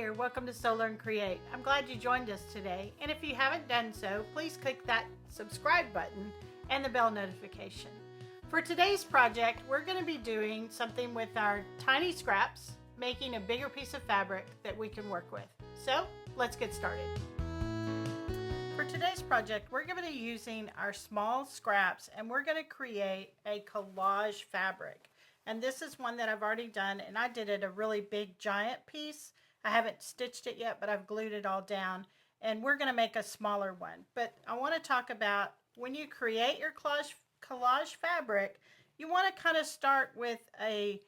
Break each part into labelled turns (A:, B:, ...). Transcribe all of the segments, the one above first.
A: here. Welcome to Sew Learn Create. I'm glad you joined us today, and if you haven't done so, please click that subscribe button and the bell notification. For today's project, we're going to be doing something with our tiny scraps, making a bigger piece of fabric that we can work with. So let's get started. For today's project, we're going to be using our small scraps and we're going to create a collage fabric. And this is one that I've already done, and I did it a really big giant piece. I haven't stitched it yet, but I've glued it all down, and we're going to make a smaller one. But I want to talk about when you create your collage fabric, you want to kind of start with a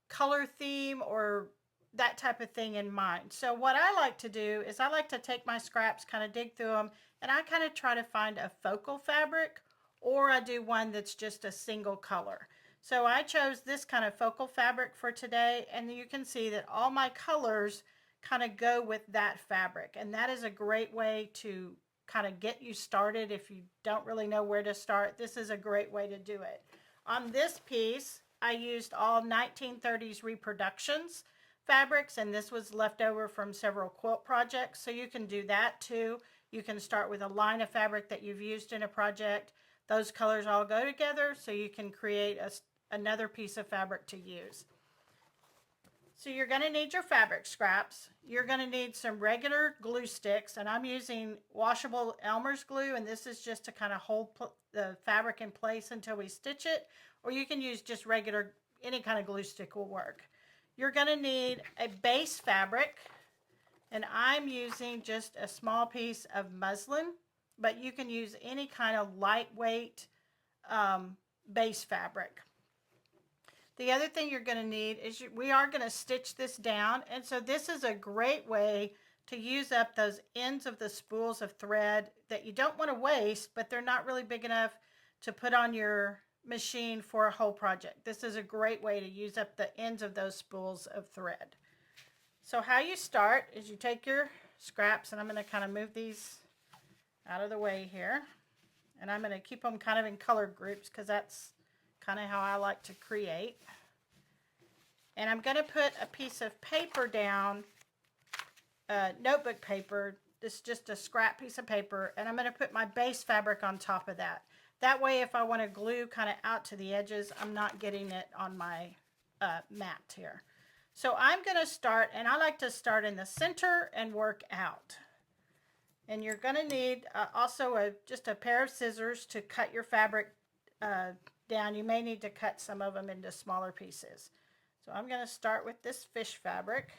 A: color theme or that type of thing in mind. So what I like to do is I like to take my scraps, kind of dig through them, and I kind of try to find a focal fabric, or I do one that's just a single color. So I chose this kind of focal fabric for today, and you can see that all my colors kind of go with that fabric, and that is a great way to kind of get you started. If you don't really know where to start, this is a great way to do it. On this piece, I used all 1930s reproductions fabrics, and this was left over from several quilt projects, so you can do that too. You can start with a line of fabric that you've used in a project. Those colors all go together, so you can create another piece of fabric to use. So you're going to need your fabric scraps. You're going to need some regular glue sticks, and I'm using washable Elmer's glue, and this is just to kind of hold the fabric in place until we stitch it, or you can use just regular, any kind of glue stick will work. You're going to need a base fabric, and I'm using just a small piece of muslin, but you can use any kind of lightweight base fabric. The other thing you're going to need is we are going to stitch this down, and so this is a great way to use up those ends of the spools of thread that you don't want to waste, but they're not really big enough to put on your machine for a whole project. This is a great way to use up the ends of those spools of thread. So how you start is you take your scraps, and I'm going to kind of move these out of the way here, and I'm going to keep them kind of in color groups because that's kind of how I like to create. And I'm going to put a piece of paper down, notebook paper. This is just a scrap piece of paper, and I'm going to put my base fabric on top of that. That way, if I want to glue kind of out to the edges, I'm not getting it on my mat here. So I'm going to start, and I like to start in the center and work out. And you're going to need also just a pair of scissors to cut your fabric down. You may need to cut some of them into smaller pieces. So I'm going to start with this fish fabric,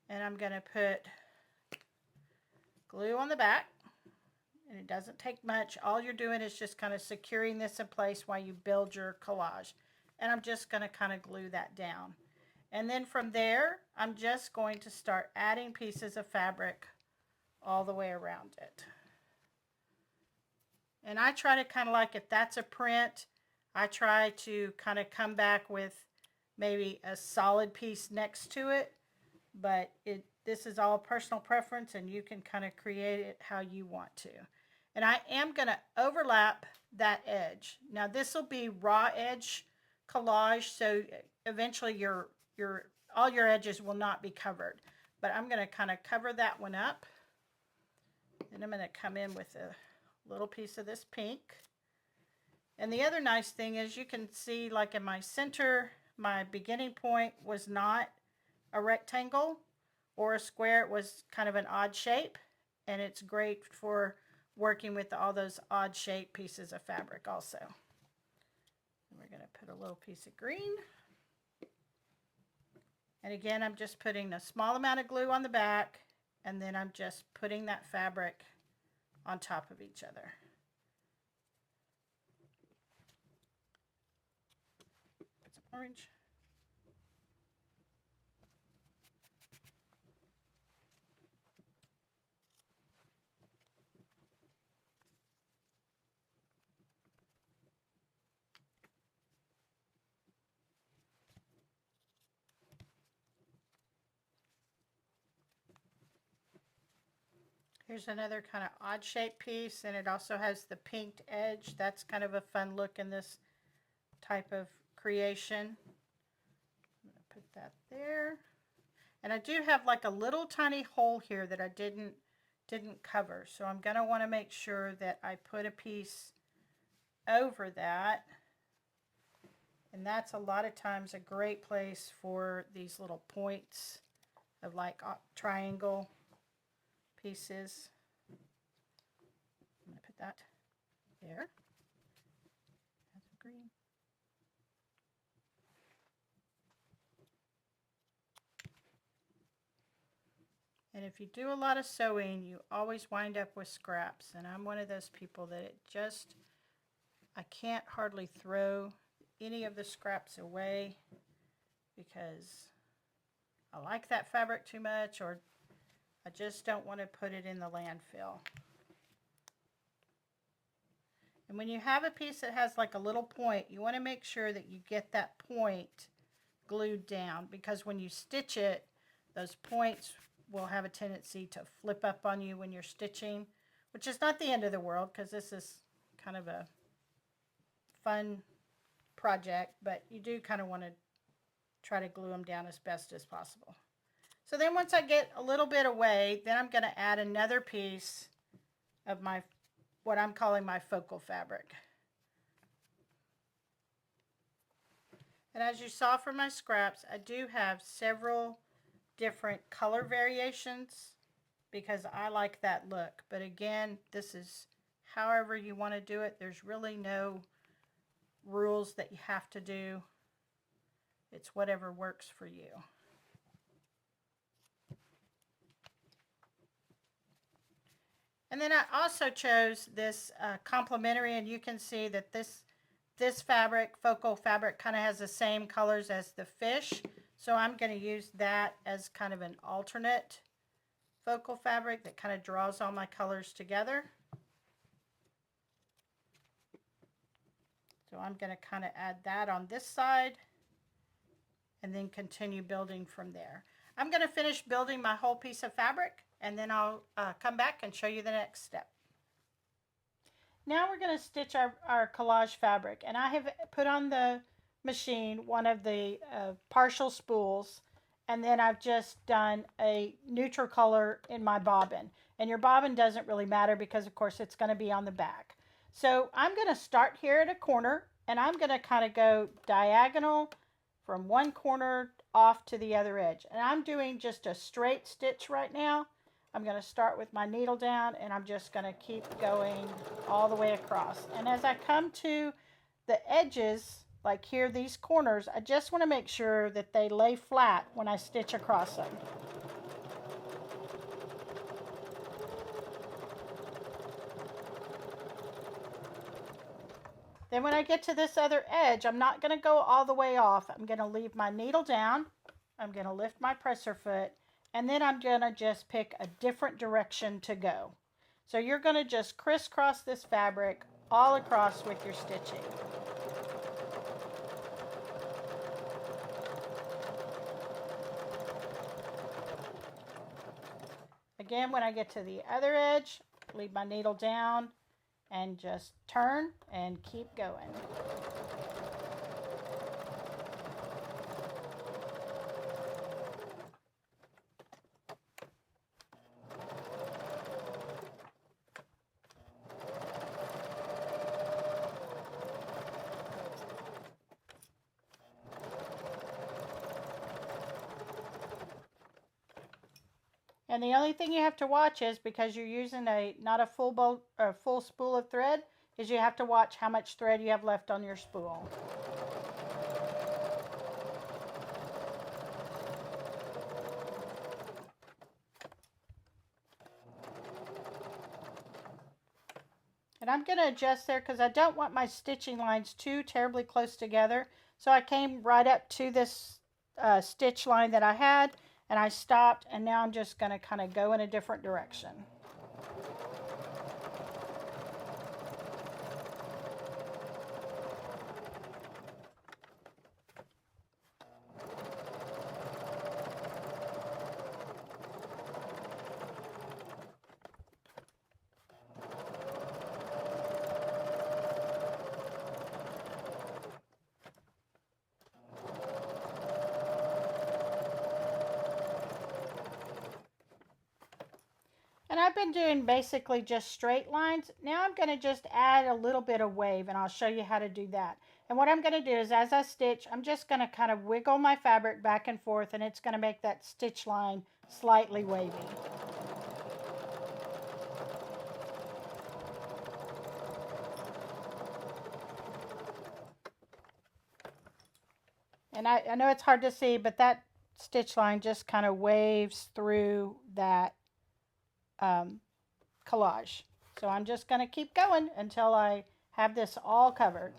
A: and I'm going to put glue on the back, and it doesn't take much. All you're doing is just kind of securing this in place while you build your collage, and I'm just going to kind of glue that down. And then from there, I'm just going to start adding pieces of fabric all the way around it. And I try to kind of like, if that's a print, I try to kind of come back with maybe a solid piece next to it, but this is all personal preference, and you can kind of create it how you want to. And I am going to overlap that edge. Now this will be raw edge collage, so eventually all your edges will not be covered, but I'm going to kind of cover that one up, and I'm going to come in with a little piece of this pink. And the other nice thing is you can see, like in my center, my beginning point was not a rectangle or a square. It was kind of an odd shape, and it's great for working with all those odd shaped pieces of fabric also. And we're going to put a little piece of green. And again, I'm just putting a small amount of glue on the back, and then I'm just putting that fabric on top of each other. Put some orange. Here's another kind of odd shaped piece, and it also has the pinked edge. That's kind of a fun look in this type of creation. I'm going to put that there. And I do have like a little tiny hole here that I didn't cover. So I'm going to want to make sure that I put a piece over that. And that's a lot of times a great place for these little points of like triangle pieces. I'm going to put that there. That's green. And if you do a lot of sewing, you always wind up with scraps. And I'm one of those people that I can't hardly throw any of the scraps away because I like that fabric too much, or I just don't want to put it in the landfill. And when you have a piece that has like a little point, you want to make sure that you get that point glued down, because when you stitch it, those points will have a tendency to flip up on you when you're stitching, which is not the end of the world because this is kind of a fun project, but you do kind of want to try to glue them down as best as possible. So then once I get a little bit away, then I'm going to add another piece of my, what I'm calling my focal fabric. And as you saw from my scraps, I do have several different color variations because I like that look. But again, this is however you want to do it. There's really no rules that you have to do. It's whatever works for you. And then I also chose this complementary, and you can see that this fabric, focal fabric, kind of has the same colors as the fish. So I'm going to use that as kind of an alternate focal fabric that kind of draws all my colors together. So I'm going to kind of add that on this side and then continue building from there. I'm going to finish building my whole piece of fabric, and then I'll come back and show you the next step. Now we're going to stitch our collage fabric, and I have put on the machine one of the partial spools, and then I've just done a neutral color in my bobbin. And your bobbin doesn't really matter because of course it's going to be on the back. So I'm going to start here at a corner, and I'm going to kind of go diagonal from one corner off to the other edge. And I'm doing just a straight stitch right now. I'm going to start with my needle down, and I'm just going to keep going all the way across. And as I come to the edges, like here, these corners, I just want to make sure that they lay flat when I stitch across them. Then when I get to this other edge, I'm not going to go all the way off. I'm going to leave my needle down. I'm going to lift my presser foot, and then I'm going to just pick a different direction to go. So you're going to just crisscross this fabric all across with your stitching. Again, when I get to the other edge, leave my needle down and just turn and keep going. And the only thing you have to watch is, because you're using not a full spool of thread, is you have to watch how much thread you have left on your spool. And I'm going to adjust there because I don't want my stitching lines too terribly close together. So I came right up to this stitch line that I had, and I stopped, and now I'm just going to kind of go in a different direction. And I've been doing basically just straight lines. Now I'm going to just add a little bit of wave, and I'll show you how to do that. And what I'm going to do is, as I stitch, I'm just going to kind of wiggle my fabric back and forth, and it's going to make that stitch line slightly wavy. And I know it's hard to see, but that stitch line just kind of waves through that collage. So I'm just going to keep going until I have this all covered.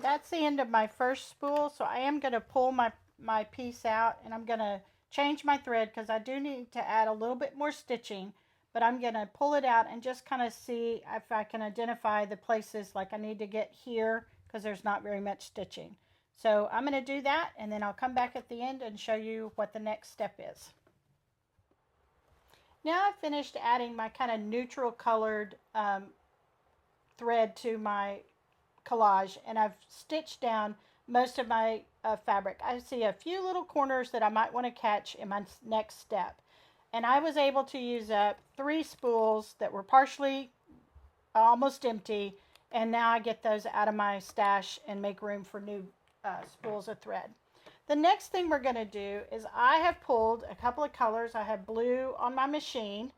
A: That's the end of my first spool, so I am going to pull my piece out, and I'm going to change my thread because I do need to add a little bit more stitching, but I'm going to pull it out and just kind of see if I can identify the places like I need to get here because there's not very much stitching. So I'm going to do that, and then I'll come back at the end and show you what the next step is. Now I've finished adding my kind of neutral colored thread to my collage, and I've stitched down most of my fabric. I see a few little corners that I might want to catch in my next step, and I was able to use up 3 spools that were partially almost empty, and now I get those out of my stash and make room for new spools of thread. The next thing we're going to do is I have pulled a couple of colors. I have blue on my machine,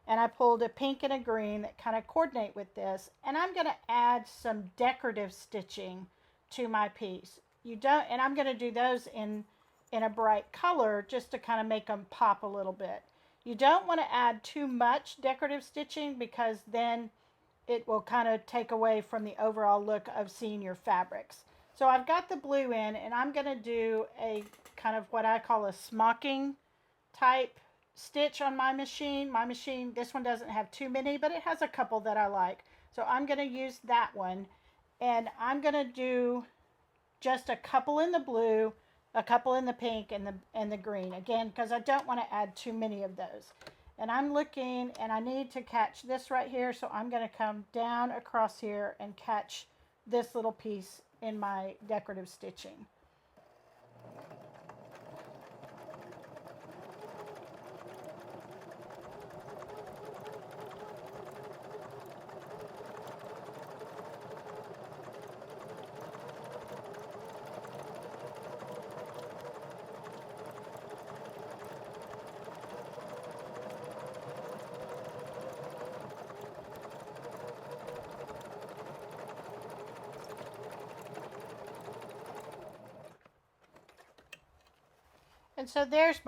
A: and I pulled a pink and a green that kind of coordinate with this, and I'm going to add some decorative stitching to my piece. And I'm going to do those in a bright color just to kind of make them pop a little bit. You don't want to add too much decorative stitching because then it will kind of take away from the overall look of seeing your fabrics. So I've got the blue in, and I'm going to do a kind of what I call a smocking type stitch on my machine. My machine, this one doesn't have too many, but it has a couple that I like. So I'm going to use that one, and I'm going to do just a couple in the blue, a couple in the pink, and the green. Again, because I don't want to add too many of those. And I'm looking, and I need to catch this right here, so I'm going to come down across here and catch this little piece in my decorative stitching. And so there's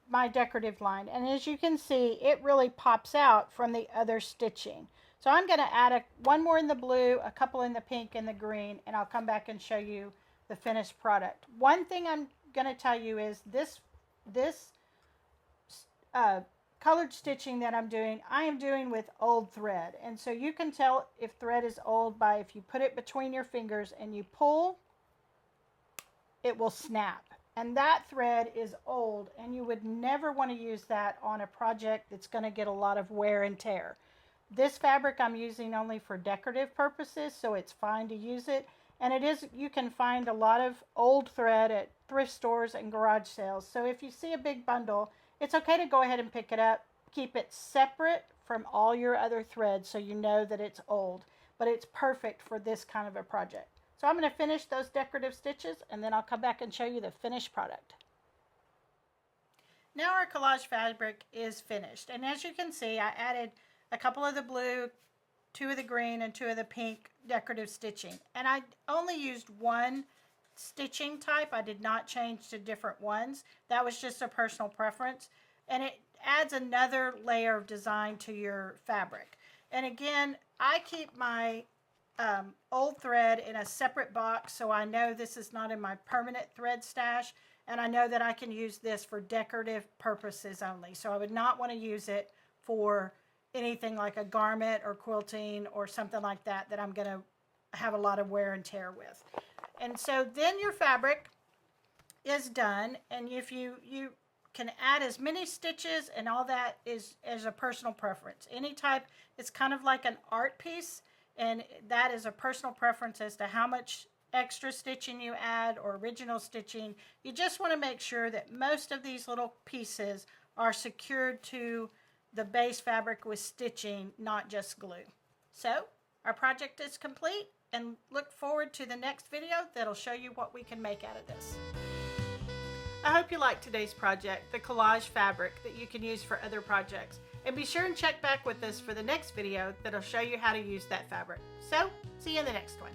A: my decorative line. And as you can see, it really pops out from the other stitching. So I'm going to add one more in the blue, a couple in the pink and the green, and I'll come back and show you the finished product. One thing I'm going to tell you is this colored stitching that I'm doing, I am doing with old thread. And so you can tell if thread is old by if you put it between your fingers and you pull, it will snap. And that thread is old, and you would never want to use that on a project that's going to get a lot of wear and tear. This fabric I'm using only for decorative purposes, so it's fine to use it. And you can find a lot of old thread at thrift stores and garage sales. So if you see a big bundle, it's okay to go ahead and pick it up. Keep it separate from all your other threads so you know that it's old. But it's perfect for this kind of a project. So I'm going to finish those decorative stitches, and then I'll come back and show you the finished product. Now our collage fabric is finished. And as you can see, I added a couple of the blue, 2 of the green, and 2 of the pink decorative stitching. And I only used one stitching type. I did not change to different ones. That was just a personal preference. And adds another layer of design to your fabric. And again, I keep my old thread in a separate box, so I know this is not in my permanent thread stash, and I know that I can use this for decorative purposes only. So I would not want to use it for anything like a garment or quilting or something like that that I'm going to have a lot of wear and tear with. And so then your fabric is done, and if you can add as many stitches, and all that is as a personal preference. Any type, it's kind of like an art piece, and that is a personal preference as to how much extra stitching you add or original stitching. You just want to make sure that most of these little pieces are secured to the base fabric with stitching, not just glue. So our project is complete, and look forward to the next video that'll show you what we can make out of this. I hope you liked today's project, the collage fabric that you can use for other projects. And be sure and check back with us for the next video that'll show you how to use that fabric. So, see you in the next one.